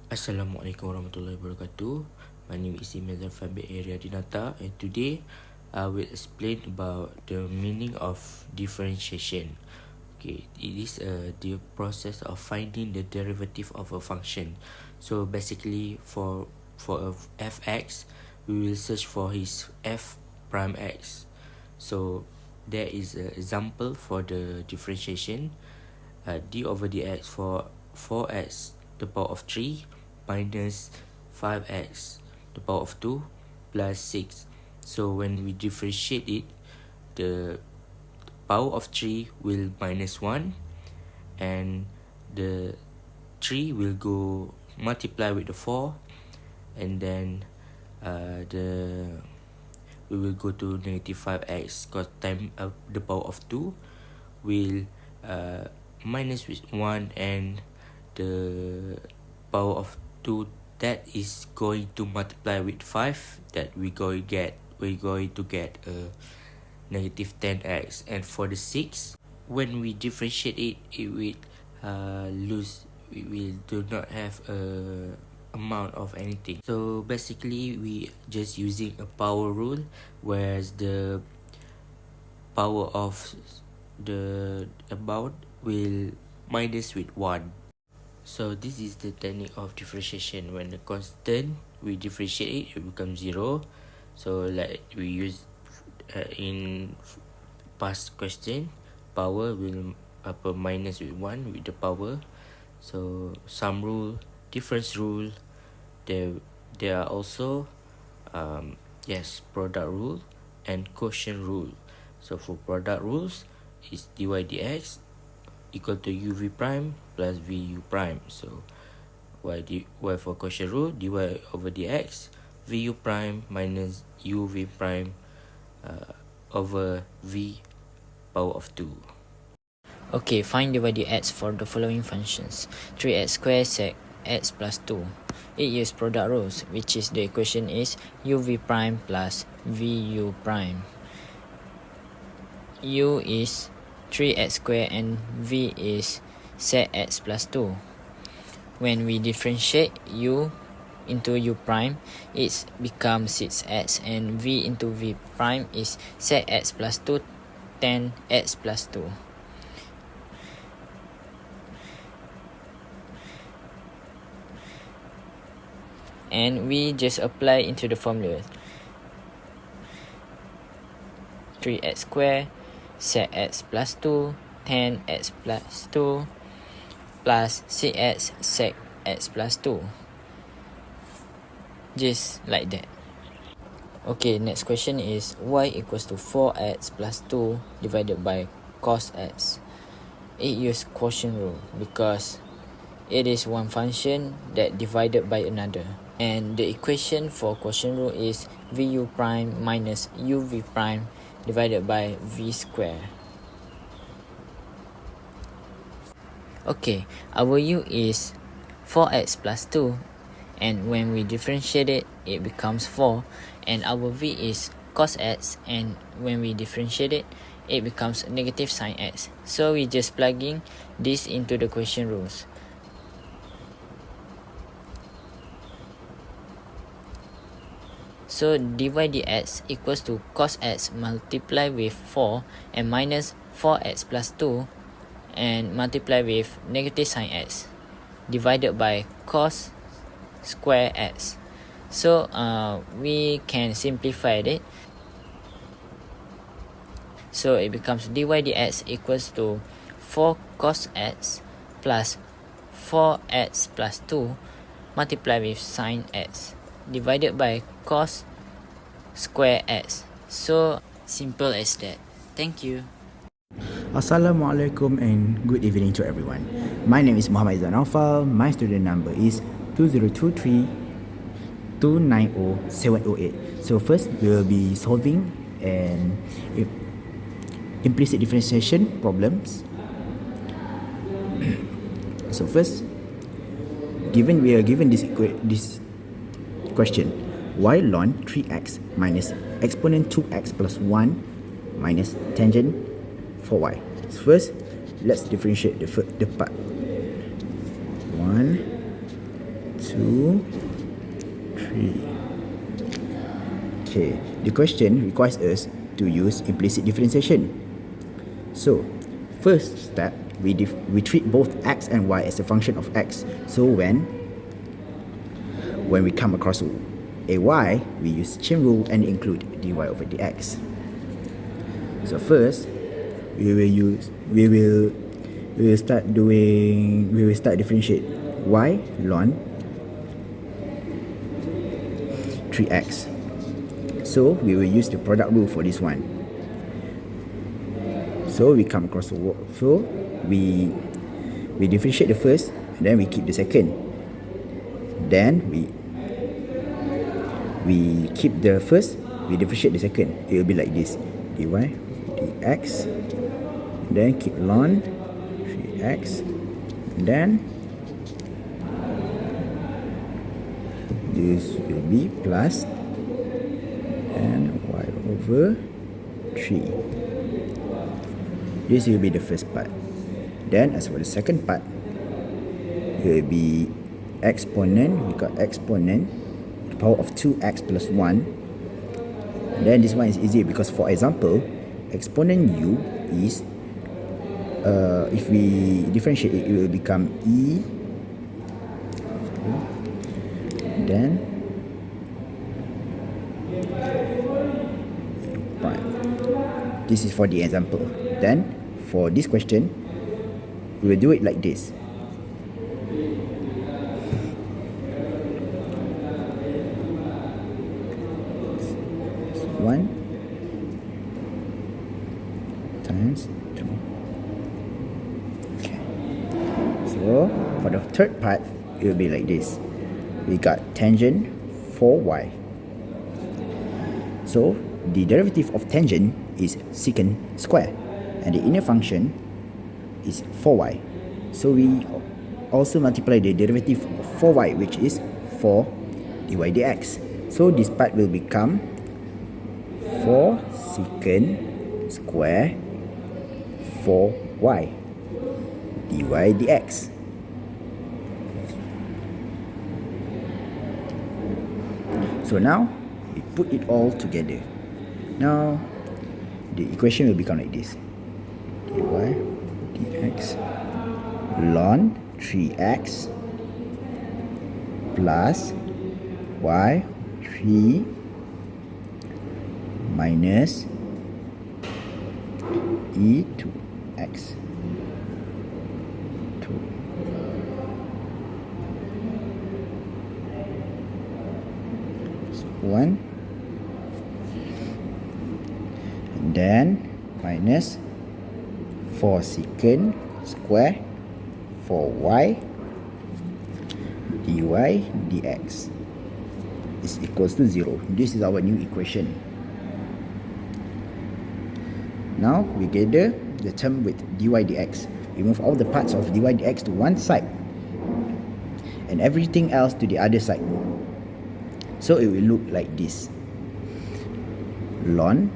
Assalamualaikum warahmatullahi wabarakatuh. My name is Imazan Fabi Area Dinata, and today I will explain about the meaning of differentiation. Okay, it is the process of finding the derivative of a function. So basically, for a fx, we will search for his f prime x. So there is an example for the differentiation. D over dx for 4x to the power of 3 minus 5x to the power of 2 plus 6. So when we differentiate it, the power of 3 will minus 1, and the 3 will go multiply with the 4, and then we will go to negative 5x, because time the power of 2 will minus with 1, and the power of 2 that is going to multiply with 5, that we're going to get a negative 10x. And for the 6, when we differentiate it, it will do not have a amount of anything. So basically, we just using a power rule, whereas the power of the amount will minus with 1. So this is the technique of differentiation. When the constant we differentiate it, it becomes 0. So like we use in past question, power will minus with 1 with the power. So sum rule, difference rule, there are also product rule and quotient rule. So for product rules, is dy dx equal to uv prime plus vu prime. So y for quotient rule, dy over dx vu prime minus uv prime over v power of 2. Okay, find dy dx for the following functions. 3x squared sec x plus 2. It uses product rules, which is the equation is uv prime plus vu prime. U is 3x squared and v is sec x plus 2. When we differentiate u into u prime, it becomes 6x, and v into v prime is sec x plus 2 tan x plus 2. And we just apply into the formula. 3x squared sec x plus 2 tan x plus 2 plus 6x sec x plus 2. Just like that. Okay, next question is y equals to 4x plus 2 divided by cos x. It uses quotient rule because it is one function that divided by another. And the equation for quotient rule is vu prime minus uv prime divided by v square. Okay, our u is 4x plus 2, and when we differentiate it, it becomes 4. And our v is cos x, and when we differentiate it, it becomes negative sin x. So we just plugging this into the quotient rules. So dy dx equals to cos x multiplied with 4 and minus 4x plus 2 and multiply with negative sin x divided by cos square x. So we can simplify it. So it becomes dy dx equals to 4 cos x plus 4x plus 2 multiplied with sin x divided by cos square x. So simple as that. Thank you. Assalamualaikum and good evening to everyone. My name is Muhammad Zanafal. My student number is 2023-290-708. So first we will be solving an implicit differentiation problems. So first, we are given this question: y ln 3x minus exponent 2x plus 1 minus tangent 4y. So first, let's differentiate the part. 1, 2, 2, 3. Okay, the question requires us to use implicit differentiation. So, first step, we treat both x and y as a function of x. So when we come across a y, we use chain rule and include dy over dx. So first, we will start differentiate y ln 3x. So we will use the product rule for this one. So we come across we differentiate the first, and then we keep the second. Then we keep the first, we differentiate the second. It will be like this: dy dx, then keep ln 3x, then this will be plus and y over 3. This will be the first part. Then as for the second part, it will be exponent. We got exponent, the power of 2x plus 1. And then this one is easy because, for example, exponent u is, if we differentiate it, it will become e. Then prime. This is for the example. Then for this question, we will do it like this. One times 2. Okay. So for the third part, it will be like this. We got tangent 4y. So the derivative of tangent is secant square, and the inner function is 4y. So we also multiply the derivative of 4y, which is 4 dy dx. So this part will become 4 secant square 4y dy dx. So now we put it all together. Now the equation will become like this: dy dx ln 3x plus y 3 minus e to x 2. So 1, and then minus 4 secant square 4y dy dx is equals to 0. This is our new equation. Now we gather the term with dy dx. We move all the parts of dy dx to one side and everything else to the other side. So it will look like this: ln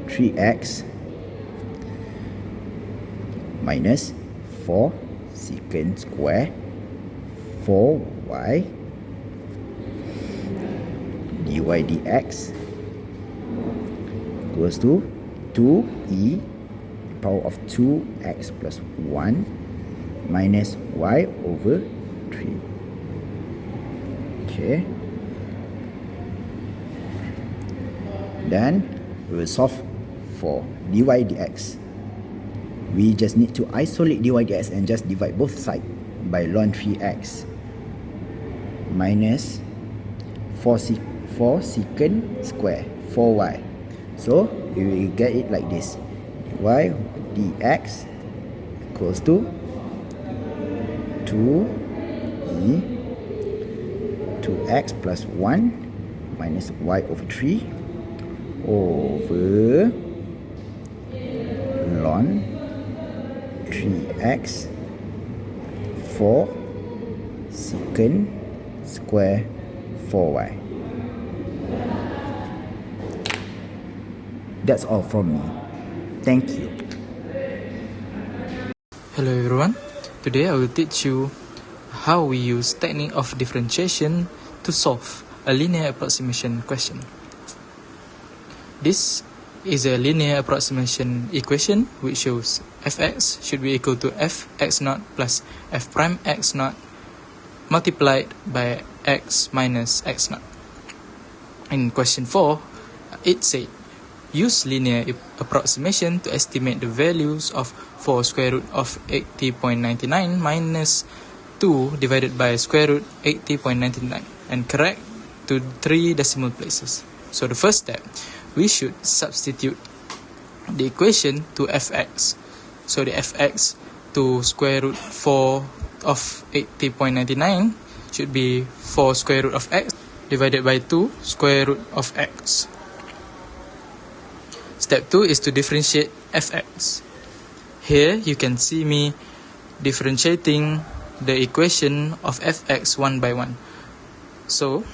3x minus 4 secant square 4y dy dx equals to 2e power of 2x plus 1 minus y over 3. Okay. Then we will solve for dy dx. We just need to isolate dy dx and just divide both sides by ln 3x minus 4 secant square 4y. So we will get it like this: dy dx equals to 2e 2x plus 1 minus y over 3 over ln 3x 4 secant square 4y. That's all from me. Thank you. Hello everyone. Today I will teach you how we use technique of differentiation to solve a linear approximation question. This is a linear approximation equation which shows fx should be equal to fx0 plus f prime x0 multiplied by x minus x0. In question 4, it said, use linear approximation to estimate the values of 4 square root of 80.99 minus 2 divided by square root 80.99 and correct to 3 decimal places. So the first step, we should substitute the equation to fx. So the fx to square root 4 of 80.99 should be 4 square root of x divided by 2 square root of x. Step 2 is to differentiate fx. Here you can see me differentiating the equation of fx one by one. So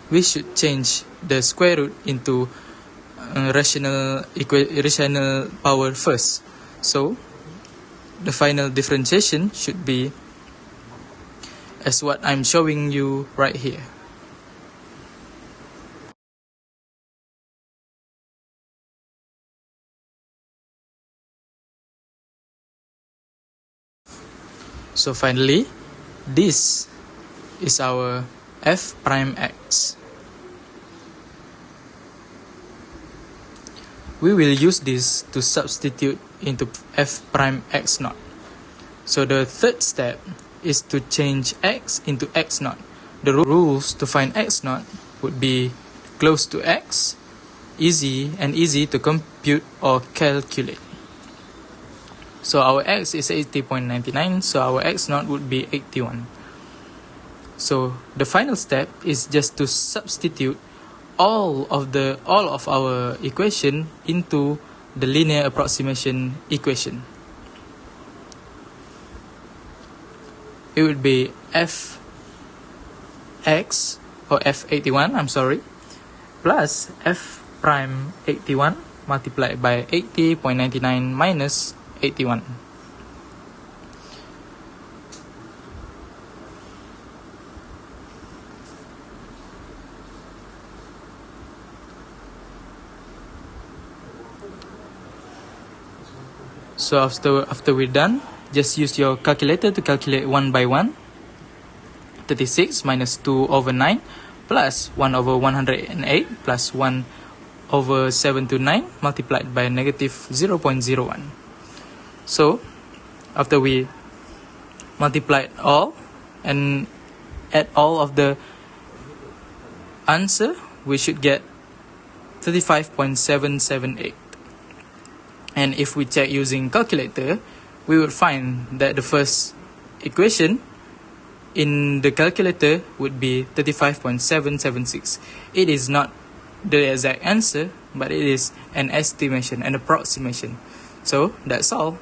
we should change the square root into rational power first. So the final differentiation should be as what I'm showing you right here. So finally, this is our f prime x. We will use this to substitute into f prime x0. So the third step is to change x into x0. The rules to find x0 would be close to x, easy to compute or calculate. So our x is 80.99, so our x0 would be 81. So the final step is just to substitute all of our equation into the linear approximation equation. It would be fx or f81, plus f prime 81 multiplied by 80.99 minus 81. So after we're done, just use your calculator to calculate 1 by 1. 36 minus 2 over 9 plus 1 over 108 plus 1 over 7 to 9 multiplied by negative 0.01. So after we multiply all and add all of the answer, we should get 35.778. And if we check using calculator, we will find that the first equation in the calculator would be 35.776. It is not the exact answer, but it is an estimation, an approximation. So that's all.